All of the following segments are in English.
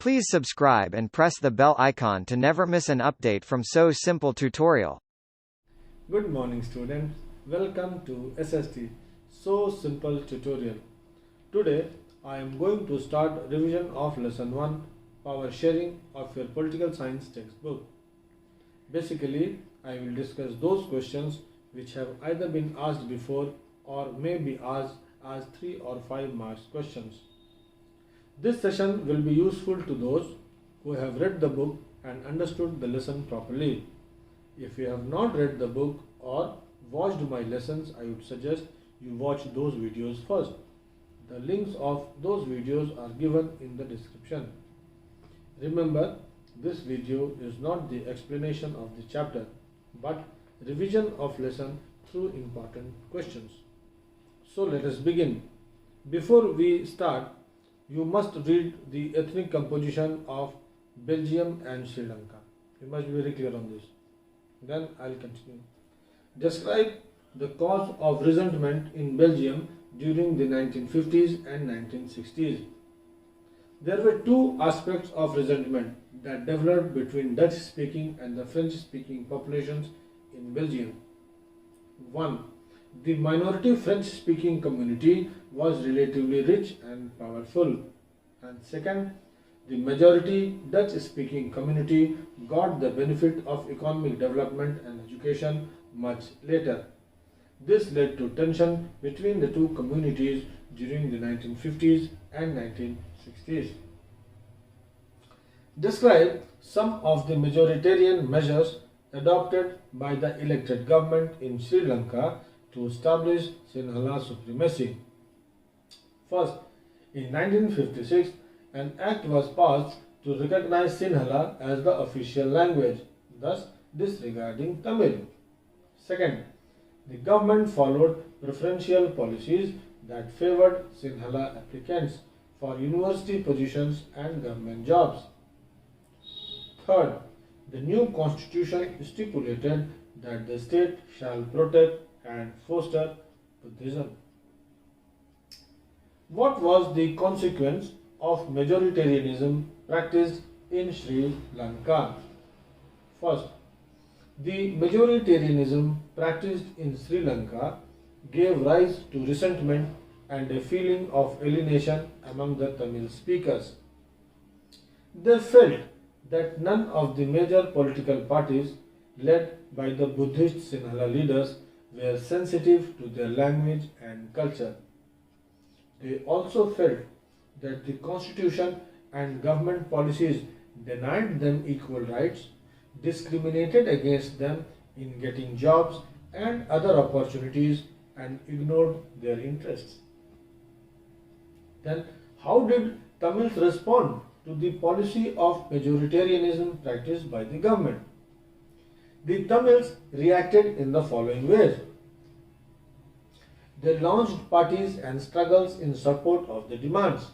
Please subscribe and press the bell icon to never miss an update from So Simple Tutorial. Good morning students, welcome to SST So Simple Tutorial. Today I am going to start revision of lesson 1 power sharing of your political science textbook. Basically I will discuss those questions which have either been asked before or may be asked as 3 or 5 marks questions. This session will be useful to those who have read the book and understood the lesson properly. If you have not read the book or watched my lessons, I would suggest you watch those videos first. The links of those videos are given in the description. Remember, this video is not the explanation of the chapter, but revision of lesson through important questions. So let us begin. Before we start, you must read the ethnic composition of Belgium and Sri Lanka. You must be very clear on this. Then I will continue. Describe the cause of resentment in Belgium during the 1950s and 1960s. There were two aspects of resentment that developed between Dutch-speaking and the French-speaking populations in Belgium. 1. The minority French-speaking community was relatively rich and powerful. And second, the majority Dutch-speaking community got the benefit of economic development and education much later. This led to tension between the two communities during the 1950s and 1960s. Describe some of the majoritarian measures adopted by the elected government in Sri Lanka to establish Sinhala supremacy. First, in 1956, an act was passed to recognize Sinhala as the official language, thus disregarding Tamil. Second, the government followed preferential policies that favored Sinhala applicants for university positions and government jobs. Third, the new constitution stipulated that the state shall protect and foster Buddhism. What was the consequence of majoritarianism practiced in Sri Lanka? First, the majoritarianism practiced in Sri Lanka gave rise to resentment and a feeling of alienation among the Tamil speakers. They felt that none of the major political parties led by the Buddhist Sinhala leaders were sensitive to their language and culture. They also felt that the constitution and government policies denied them equal rights, discriminated against them in getting jobs and other opportunities, and ignored their interests. Then, how did Tamils respond to the policy of majoritarianism practiced by the government? The Tamils reacted in the following ways. They launched parties and struggles in support of the demands.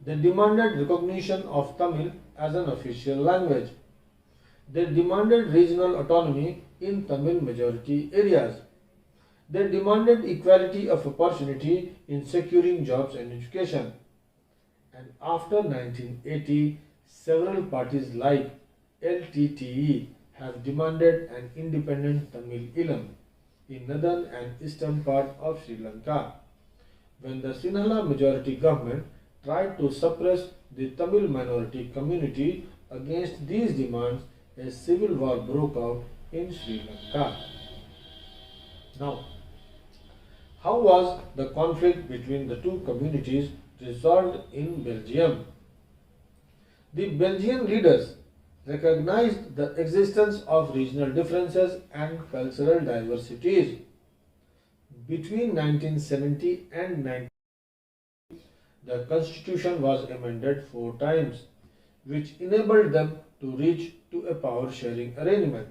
They demanded recognition of Tamil as an official language. They demanded regional autonomy in Tamil majority areas. They demanded equality of opportunity in securing jobs and education. And after 1980, several parties like LTTE have demanded an independent Tamil Eelam in northern and eastern part of Sri Lanka. When the Sinhala majority government tried to suppress the Tamil minority community against these demands, a civil war broke out in Sri Lanka. Now, how was the conflict between the two communities resolved in Belgium? The Belgian leaders recognized the existence of regional differences and cultural diversities. Between 1970 and 1980, the constitution was amended 4 times, which enabled them to reach to a power sharing arrangement.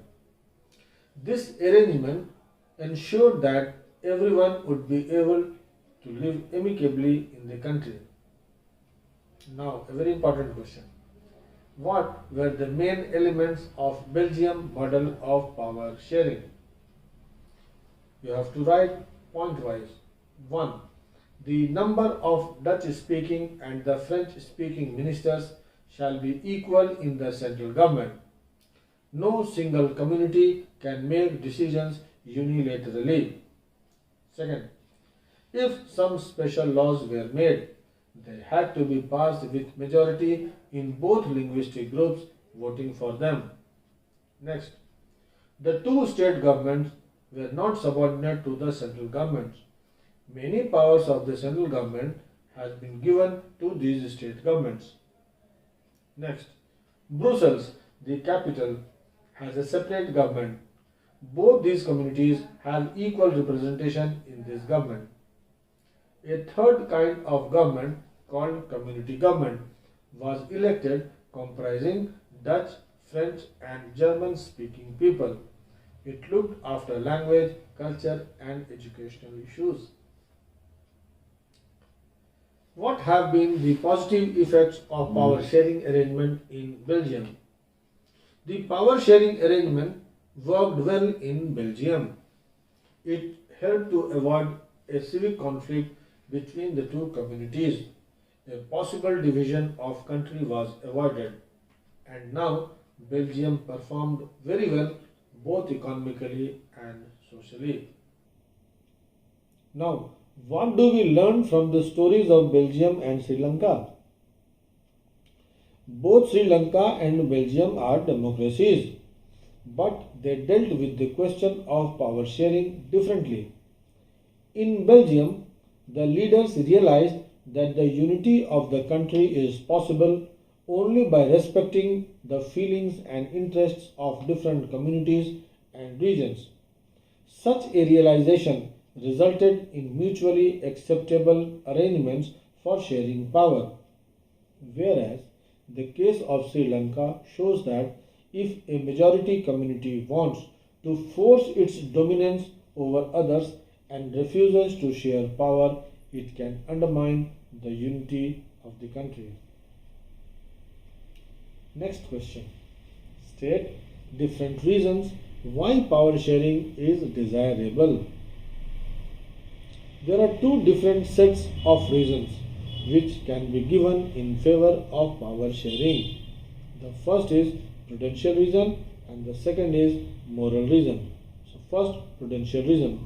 This arrangement ensured that everyone would be able to live amicably in the country. Now, a very important question. What were the main elements of Belgium model of power sharing? You have to write point wise. 1. The number of Dutch-speaking and the French-speaking ministers shall be equal in the central government. No single community can make decisions unilaterally. Second, if some special laws were made, they had to be passed with majority in both linguistic groups voting for them. Next, the two state governments were not subordinate to the central governments. Many powers of the central government has been given to these state governments. Next, Brussels, the capital, has a separate government. Both these communities have equal representation in this government. A third kind of government, called community government, was elected comprising Dutch, French and German speaking people. It looked after language, culture and educational issues. What have been the positive effects of power sharing arrangement in Belgium? The power sharing arrangement worked well in Belgium. It helped to avoid a civic conflict between the two communities. A possible division of country was avoided, and now Belgium performed very well both economically and socially. Now, what do we learn from the stories of Belgium and Sri Lanka? Both Sri Lanka and Belgium are democracies, but they dealt with the question of power sharing differently. In Belgium, the leaders realized that the unity of the country is possible only by respecting the feelings and interests of different communities and regions. Such a realization resulted in mutually acceptable arrangements for sharing power. Whereas the case of Sri Lanka shows that if a majority community wants to force its dominance over others and refuses to share power, it can undermine the unity of the country. Next question. State different reasons why power sharing is desirable. There are two different sets of reasons which can be given in favor of power sharing. The first is prudential reason and the second is moral reason. So first, prudential reason.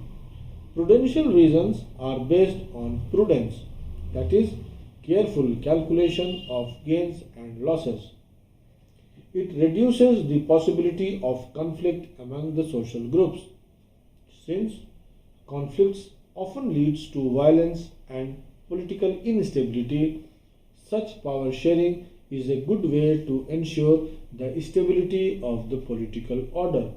Prudential reasons are based on prudence, that is, careful calculation of gains and losses. It reduces the possibility of conflict among the social groups, since conflicts often leads to violence and political instability. Such power sharing is a good way to ensure the stability of the political order.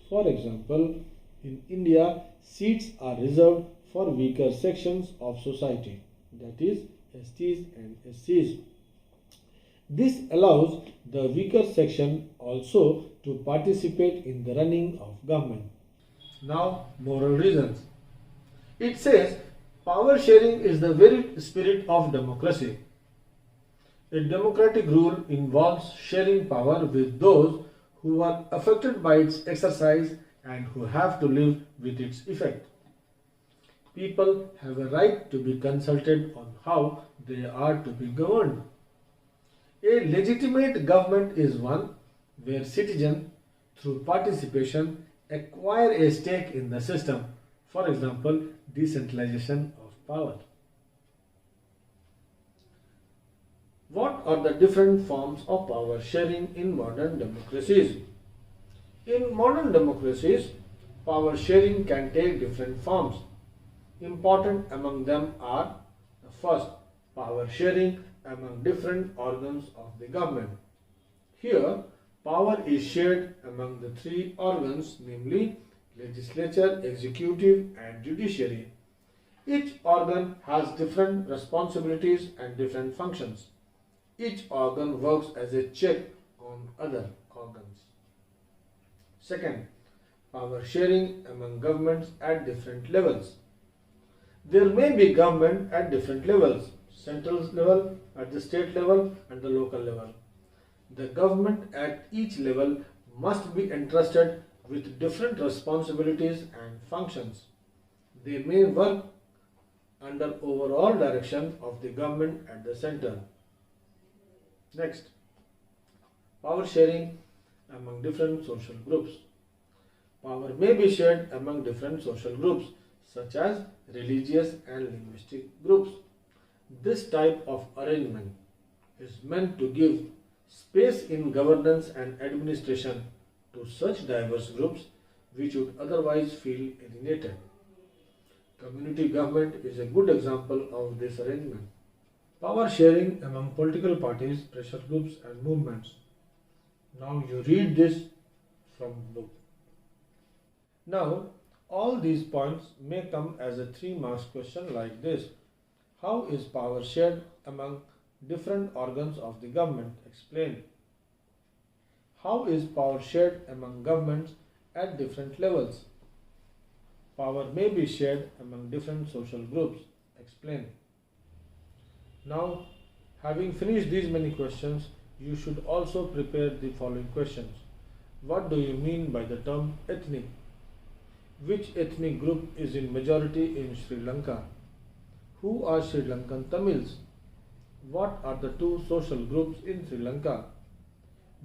For example, in India, seats are reserved for weaker sections of society, that is, STs and SCs. This allows the weaker section also to participate in the running of government. Now, moral reasons. It says power sharing is the very spirit of democracy. A democratic rule involves sharing power with those who are affected by its exercise and who have to live with its effect. People have a right to be consulted on how they are to be governed. A legitimate government is one where citizens, through participation, acquire a stake in the system. For example, decentralization of power. What are the different forms of power sharing in modern democracies? In modern democracies, power sharing can take different forms. Important among them are the first, power sharing among different organs of the government. Here, power is shared among the three organs, namely legislature, executive and judiciary. Each organ has different responsibilities and different functions. Each organ works as a check on other organs. Second, power sharing among governments at different levels. There may be government at different levels, central level, at the state level and the local level. The government at each level must be entrusted with different responsibilities and functions. They may work under overall direction of the government at the center. Next, power sharing among different social groups. Power may be shared among different social groups such as religious and linguistic groups. This type of arrangement is meant to give space in governance and administration to such diverse groups which would otherwise feel alienated. Community government is a good example of this arrangement. Power sharing among political parties, pressure groups and movements. Now you read this from the book. Now all these points may come as a 3 marks question like this. How is power shared among different organs of the government? Explain. How is power shared among governments at different levels? Power may be shared among different social groups. Explain. Now, having finished these many questions, you should also prepare the following questions. What do you mean by the term ethnic? Which ethnic group is in majority in Sri Lanka? Who are Sri Lankan Tamils? What are the two social groups in Sri Lanka?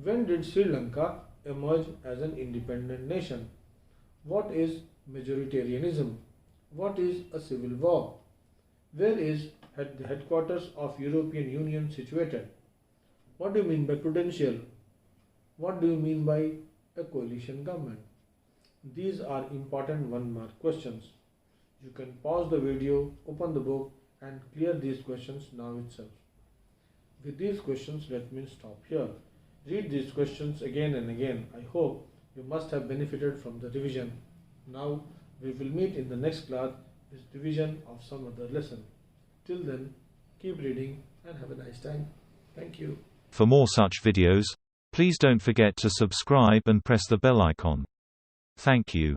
When did Sri Lanka emerge as an independent nation? What is majoritarianism? What is a civil war? Where is the headquarters of European Union situated? What do you mean by prudential? What do you mean by a coalition government? These are important 1 mark questions. You can pause the video, open the book and clear these questions now itself. With these questions, let me stop here. Read these questions again and again. I hope you must have benefited from the revision. Now we will meet in the next class with revision of some other lesson. Till then, keep reading and have a nice time. Thank you. For more such videos, please don't forget to subscribe and press the bell icon. Thank you.